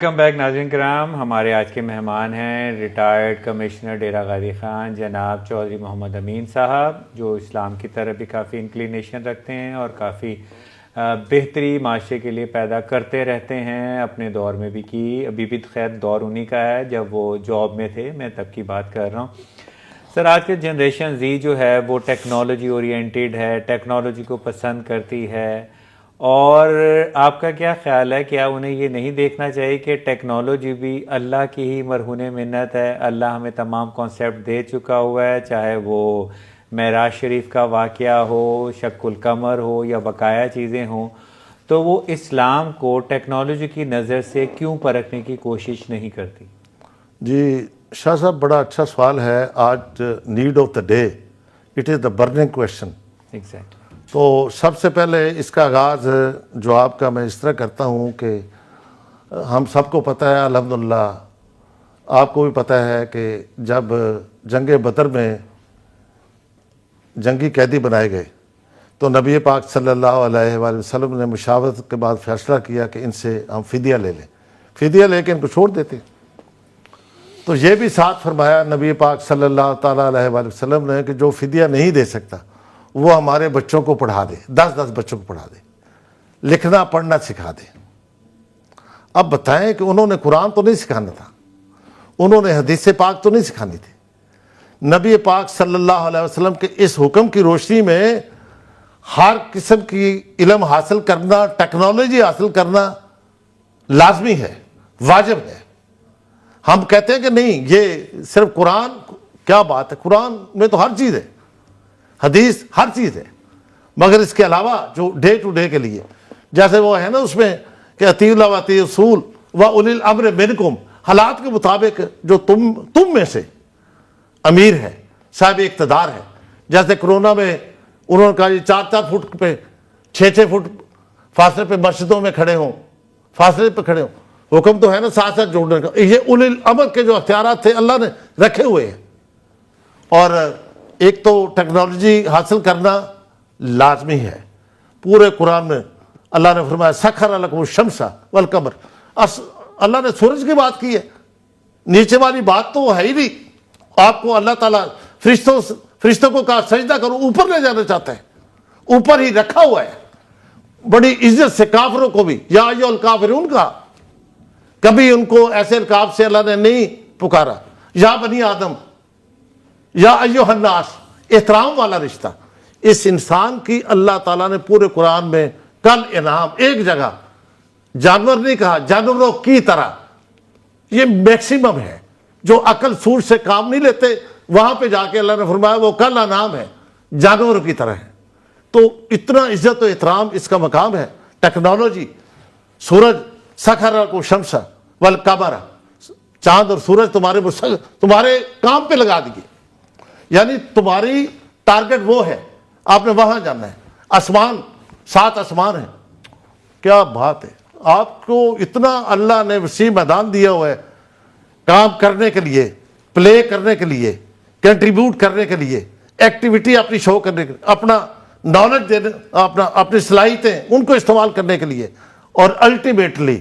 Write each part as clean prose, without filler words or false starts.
Welcome back नाज़रीन कराम। हमारे आज के मेहमान हैं रिटायर्ड कमिश्नर डेरा गाजी ख़ान जनाब चौधरी मोहम्मद अमीन साहब, जो इस्लाम की तरफ भी काफ़ी इंक्लिनेशन रखते हैं और काफ़ी बेहतरी माशरे के लिए पैदा करते रहते हैं। अपने दौर में भी की, अभी भी खैर दौर उन्हीं का है जब वो जॉब में थे, मैं तब की बात कर रहा हूँ। सर, आज के जनरेशन जी जो है वो टेक्नोलॉजी ओरिएंटेड है, टेक्नोलॉजी को पसंद करती है। और आपका क्या ख्याल है, क्या उन्हें ये नहीं देखना चाहिए कि टेक्नोलॉजी भी अल्लाह की ही मरहून मिन्नत है? अल्लाह हमें तमाम कॉन्सेप्ट दे चुका हुआ है, चाहे वो मेराज शरीफ का वाक़या हो, शक्कुल कमर हो या बकाया चीज़ें हों, तो वो इस्लाम को टेक्नोलॉजी की नज़र से क्यों परखने की कोशिश नहीं करती? जी शाह साहब, बड़ा अच्छा सवाल है। आज need of the day, it is the burning question. Exactly. तो सबसे पहले इसका आगाज़ जवाब का मैं इस तरह करता हूँ कि हम सबको पता है, अल्हम्दुलिल्लाह आपको भी पता है कि जब जंग बदर में जंगी कैदी बनाए गए तो नबी पाक सल्लल्लाहु अलैहि वसल्लम ने मुशावरत के बाद फैसला किया कि इनसे हम फ़िदिया ले लें, फ़िदिया लेके इनको छोड़ देते। तो ये भी साथ फरमाया नबी पाक सल्लल्लाहु ताला अलैहि वसल्लम ने कि जो फ़िदिया नहीं दे सकता वो हमारे बच्चों को पढ़ा दे, 10-10 बच्चों को पढ़ा दे, लिखना पढ़ना सिखा दे। अब बताएं कि उन्होंने कुरान तो नहीं सिखाना था, उन्होंने हदीस पाक तो नहीं सिखानी थी। नबी पाक सल्लल्लाहु अलैहि वसल्लम के इस हुक्म की रोशनी में हर किस्म की इल्म हासिल करना, टेक्नोलॉजी हासिल करना लाजमी है, वाजिब है। हम कहते हैं कि नहीं, ये सिर्फ कुरान, क्या बात है, कुरान में तो हर चीज़ है, हदीस हर चीज़ है, मगर इसके अलावा जो डे टू डे के लिए, जैसे वो है ना उसमें कि अतीउल्लाह व अतीउर रसूल व उलिल अम्र मिनकुम, हालात के मुताबिक जो तुम में से अमीर है, साहिब इक़्तिदार है। जैसे कोरोना में उन्होंने कहा 4-4 फुट पे, 6-6 फुट फासले पे मस्जिदों में खड़े हों, फासले पे खड़े हों। हुक्म तो है ना साथ साथ जोड़ने का। ये उलिल अम्र के जो अख्तियारात थे अल्लाह ने रखे हुए हैं। और एक तो टेक्नोलॉजी हासिल करना लाजमी है। पूरे कुरान में अल्लाह ने फरमाया सखर लकुम शम्सा वल कमर। अल्लाह ने सूरज की बात की है, नीचे वाली बात तो है ही नहीं। आपको अल्लाह ताला फरिश्तों को कहा सजदा करो, ऊपर ले जाना चाहता है, ऊपर ही रखा हुआ है बड़ी इज्जत से। काफिरों को भी या अय्युहल काफिरून का, कभी उनको ऐसे अलकाब से अल्लाह ने नहीं पुकारा। या बनी आदम, या अय्युहन नास, एहतराम वाला रिश्ता। इस इंसान की अल्लाह ताला ने पूरे कुरान में कल इनाम, एक जगह जानवर नहीं कहा, जानवरों की तरह, ये मैक्सिमम है। जो अकल सूझ से काम नहीं लेते, वहां पे जाके अल्लाह ने फरमाया वो कल इनाम है, जानवरों की तरह है। तो इतना इज्जत और एहतराम इसका मकाम है। टेक्नोलॉजी, सूरज सखर को शम्सा वल कमर, चांद और सूरज तुम्हारे काम पे लगा दिए, यानी तुम्हारी टारगेट वो है, आपने वहां जाना है। आसमान, 7 आसमान है, क्या बात है। आपको इतना अल्लाह ने वसी मैदान दिया हुआ है काम करने के लिए, प्ले करने के लिए, कंट्रीब्यूट करने के लिए, एक्टिविटी अपनी शो करने के लिए, अपना नॉलेज देने, अपनी सलाहियतें उनको इस्तेमाल करने के लिए, और अल्टीमेटली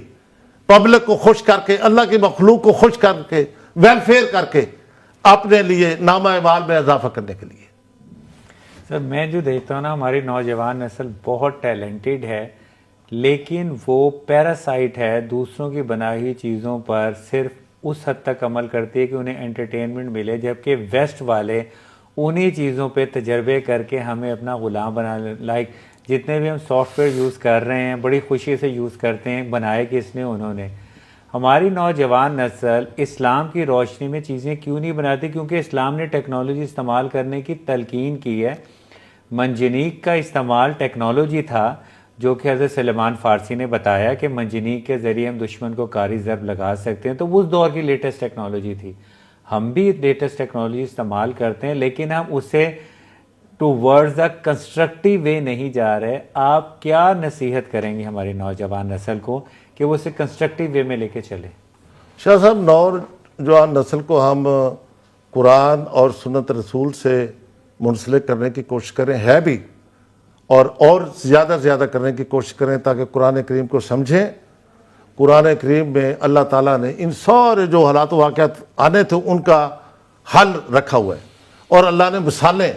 पब्लिक को खुश करके, अल्लाह की मखलूक को खुश करके, वेलफेयर करके, अपने लिए नामा माल में इजाफा करने के लिए। सर, मैं जो देखता हूँ ना, हमारी नौजवान नस्ल बहुत टैलेंटेड है, लेकिन वो पैरासाइट है, दूसरों की बनाई हुई चीज़ों पर सिर्फ उस हद तक अमल करती है कि उन्हें एंटरटेनमेंट मिले, जबकि वेस्ट वाले उन्हीं चीज़ों पे तजर्बे करके हमें अपना ग़ुलाम बना। लाइक जितने भी हम सॉफ्टवेयर यूज़ कर रहे हैं, बड़ी खुशी से यूज़ करते हैं, बनाए किसने? उन्होंने। हमारी नौजवान नस्ल इस्लाम की रोशनी में चीज़ें क्यों नहीं बनाती? क्योंकि इस्लाम ने टेक्नोलॉजी इस्तेमाल करने की तलकीन की है। मंजनीक का इस्तेमाल टेक्नोलॉजी था, जो कि हज़रत सलेमान फ़ारसी ने बताया कि मंजनीक के ज़रिए हम दुश्मन को कारी ज़रब लगा सकते हैं। तो उस दौर की लेटेस्ट टेक्नोलॉजी थी। हम भी लेटेस्ट टेक्नोलॉजी इस्तेमाल करते हैं, लेकिन हम उसे टूवर्ड्स द कंस्ट्रक्टिव वे नहीं जा रहे। आप क्या नसीहत करेंगे हमारी नौजवान नस्ल को कि वो उसे कंस्ट्रक्टिव वे में लेके चले? शाह साहब, नौजवान नस्ल को हम कुरान और सुन्नत रसूल से मुंसलिक करने की कोशिश करें, है भी, और ज़्यादा से ज़्यादा करने की कोशिश करें ताकि कुरान करीम को समझें कुरान करीम में अल्लाह ताला ने इन सारे जो हालात वाक़यात आने थे उनका हल रखा हुआ है। और अल्लाह ने मिसालें,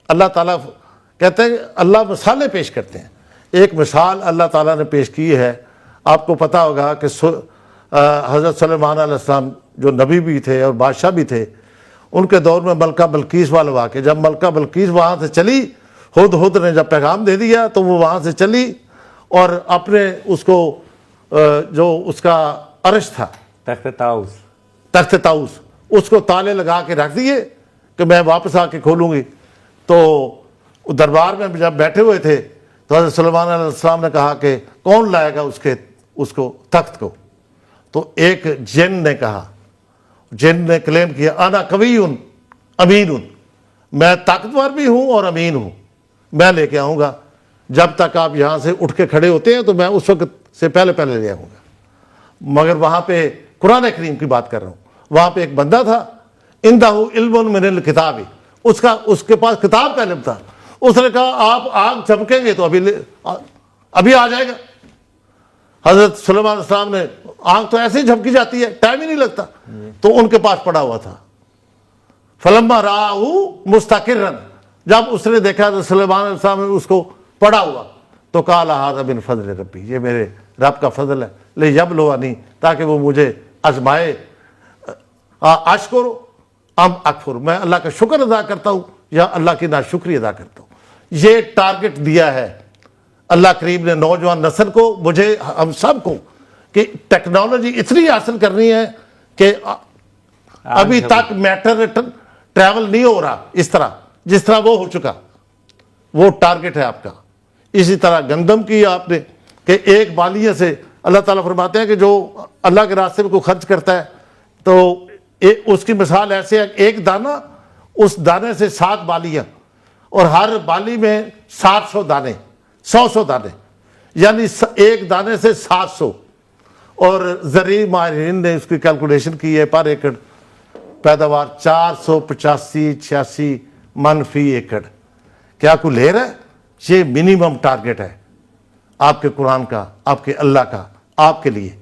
अल्लाह ताला कहते हैं अल्लाह मिसालें पेश करते हैं। एक मिसाल अल्लाह ताला ने पेश की है, आपको पता होगा कि हज़रत सुलेमान अलैहिस्सलाम जो नबी भी थे और बादशाह भी थे, उनके दौर में मलका बल्कीस वाला वाक़या, जब मलका बल्कीस वहाँ से चली, हुद ने जब पैगाम दे दिया तो वो वहाँ से चली और अपने उसको जो उसका अर्श था, तख्त ताऊस, उसको ताले लगा के रख दिए कि मैं वापस आके खोलूंगी। तो दरबार में जब बैठे हुए थे तो हज़रत सुलेमान अलैहिस्सलाम ने कहा कि कौन लाएगा उसको तख्त को। तो एक जिन ने कहा, जिन ने क्लेम किया, आना कवियुन अमीनुन, मैं ताकतवर भी हूं और अमीन हूं, मैं लेके आऊंगा। जब तक आप यहां से उठ के खड़े होते हैं तो मैं उस वक्त से पहले ले आऊंगा। मगर वहां पे कुरान करीम की बात कर रहा हूं, वहां पे एक बंदा था, इंदहु इल्मुन मिनल किताबी, उसके पास किताब का इल्म था। उसने कहा आप आग चमकेंगे तो अभी आ जाएगा। हजरत सुलेमान अलैहिस्सलाम ने, आग तो ऐसे ही झपकी जाती है, टाइम ही नहीं लगता, तो उनके पास पड़ा हुआ था। फलम्मा राहू मुस्तकिरन, जब उसने देखा तो सुलेमान अलैहिस्सलाम ने उसको पड़ा हुआ तो काला हाज़ा बिन फज़ल रब्बी, ये मेरे रब का फजल है, ले यबलुवनी, ताकि वो मुझे आजमाए, अशकुर अम अकफुर, मैं अल्लाह का शुक्र अदा करता हूँ या अल्लाह की नाशुक्री अदा करता हूँ। ये टारगेट दिया है अल्लाह करीम ने नौजवान नस्ल को, मुझे, हम सब को, कि टेक्नोलॉजी इतनी हासिल करनी है कि अभी तक मैटर ट्रैवल नहीं हो रहा इस तरह जिस तरह वो हो चुका। वो टारगेट है आपका। इसी तरह गंदम की आपने कि एक बालिया से अल्लाह ताला फरमाते हैं कि जो अल्लाह के रास्ते में कोई खर्च करता है तो उसकी मिसाल ऐसे है, एक दाना, उस दाने से 7 बालियां और हर बाली में 700 दाने, 100 दाने, यानी एक दाने से 700। और ज़री माहिरीन ने उसकी कैलकुलेशन की है, पर एकड़ पैदावार 485-86 मन फी एकड़। क्या कोई ले रहा है? ये मिनिमम टारगेट है आपके कुरान का, आपके अल्लाह का, आपके लिए।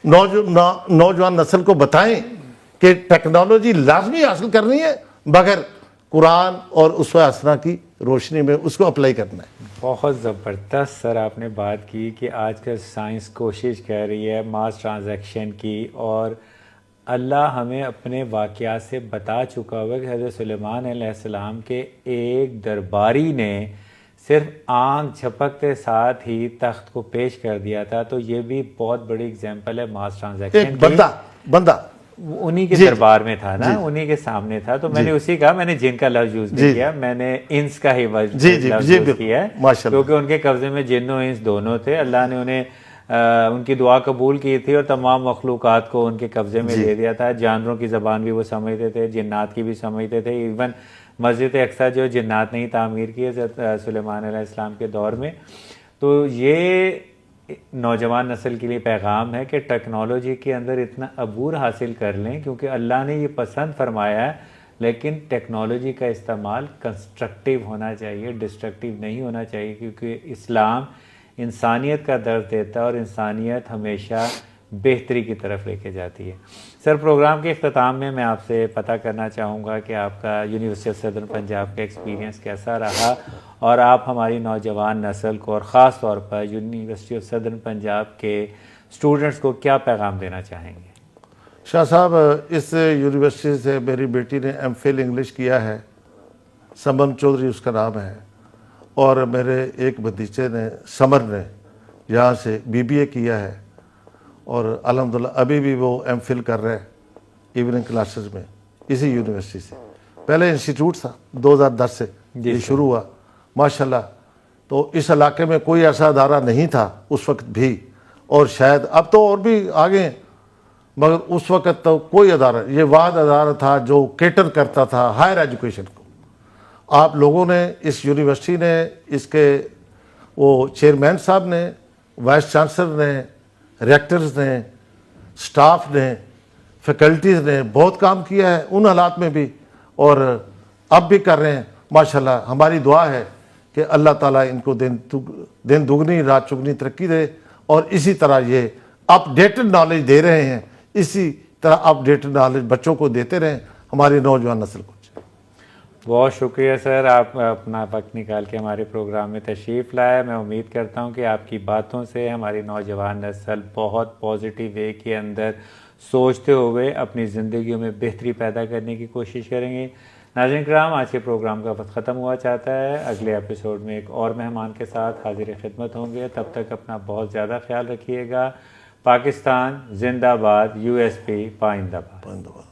नौजवान नस्ल को बताएं कि टेक्नोलॉजी लाजमी हासिल करनी है, मगर कुरान और उसवा हसना की रोशनी में उसको अप्लाई करना है। बहुत ज़बरदस्त सर आपने बात की कि आजकल साइंस कोशिश कर रही है मास ट्रांजैक्शन की, और अल्लाह हमें अपने वाक़यात से बता चुका हुआ कि हज़रत सुलेमान अलैहिस्सलाम के एक दरबारी ने सिर्फ आँख झपकते साथ ही तख्त को पेश कर दिया था। तो ये भी बहुत बड़ी एग्जांपल है मास ट्रांजैक्शन। एक बंदा उन्हीं के दरबार में था ना, उन्हीं के सामने था। तो मैंने उसी का, मैंने जिन का लफ्ज यूज नहीं किया, मैंने इंस का ही लफ्ज यूज किया है, क्योंकि उनके कब्जे में जिन और इंस दोनों थे। अल्लाह ने उन्हें उनकी दुआ कबूल की थी और तमाम मखलूक़ात को उनके कब्जे में दे दिया था। जानवरों की ज़बान भी वो समझते थे, जिन्नात की भी समझते थे। इवन मस्जिद अक्सा जो जिन्नात ने ही तामीर की है सुलेमान अलैहिस्सलाम के दौर में। तो ये नौजवान नस्ल के लिए पैगाम है कि टेक्नोलॉजी के अंदर इतना अबूर हासिल कर लें, क्योंकि अल्लाह ने ये पसंद फरमाया है, लेकिन टेक्नोलॉजी का इस्तेमाल कंस्ट्रक्टिव होना चाहिए, डिस्ट्रक्टिव नहीं होना चाहिए, क्योंकि इस्लाम इंसानियत का दर्ज देता है और इंसानियत हमेशा बेहतरी की तरफ लेके जाती है। सर, प्रोग्राम के इख्तिताम में मैं आपसे पता करना चाहूँगा कि आपका यूनिवर्सिटी ऑफ सदर्न पंजाब का एक्सपीरियंस कैसा रहा, और आप हमारी नौजवान नस्ल को और ख़ास तौर पर यूनिवर्सिटी ऑफ सदर्न पंजाब के स्टूडेंट्स को क्या पैगाम देना चाहेंगे? शाह साहब, इस यूनिवर्सिटी से मेरी बेटी ने एमफिल इंग्लिश किया है, समन चौधरी उसका नाम है, और मेरे एक भतीजे ने, समर ने, यहाँ से बीबीए किया है, और अल्हम्दुलिल्लाह अभी भी वो एमफिल कर रहे हैं इवनिंग क्लासेस में इसी यूनिवर्सिटी से। पहले इंस्टीट्यूट था, 2010 से ये शुरू हुआ माशाल्लाह। तो इस इलाके में कोई ऐसा अदारा नहीं था उस वक्त भी, और शायद अब तो और भी आगे, मगर उस वक्त तो कोई अदारा, ये वाद अदारा था जो केटर करता था हायर एजुकेशन को। आप लोगों ने, इस यूनिवर्सिटी ने, इसके वो चेयरमैन साहब ने, वाइस चांसलर ने, रेक्टर्स ने, स्टाफ ने, फैकल्टीज़ ने बहुत काम किया है उन हालात में भी, और अब भी कर रहे हैं माशाल्लाह। हमारी दुआ है कि अल्लाह ताला इनको दिन दुगनी रात चुगनी तरक्की दे, और इसी तरह ये अपडेटेड नॉलेज दे रहे हैं, इसी तरह अपडेटेड नॉलेज बच्चों को देते रहें, हमारी नौजवान नस्ल को। बहुत शुक्रिया सर, आप अपना वक्त निकाल के हमारे प्रोग्राम में तशरीफ़ लाए। मैं उम्मीद करता हूं कि आपकी बातों से हमारी नौजवान नस्ल बहुत पॉजिटिव वे के अंदर सोचते हुए अपनी ज़िंदगियों में बेहतरी पैदा करने की कोशिश करेंगे। नाज़रीन किराम, आज के प्रोग्राम का वक्त ख़त्म हुआ चाहता है। अगले एपिसोड में एक और मेहमान के साथ हाजिर खिदमत होंगे। तब तक अपना बहुत ज़्यादा ख्याल रखिएगा। पाकिस्तान जिंदाबाद, USP पाइंदाबाद।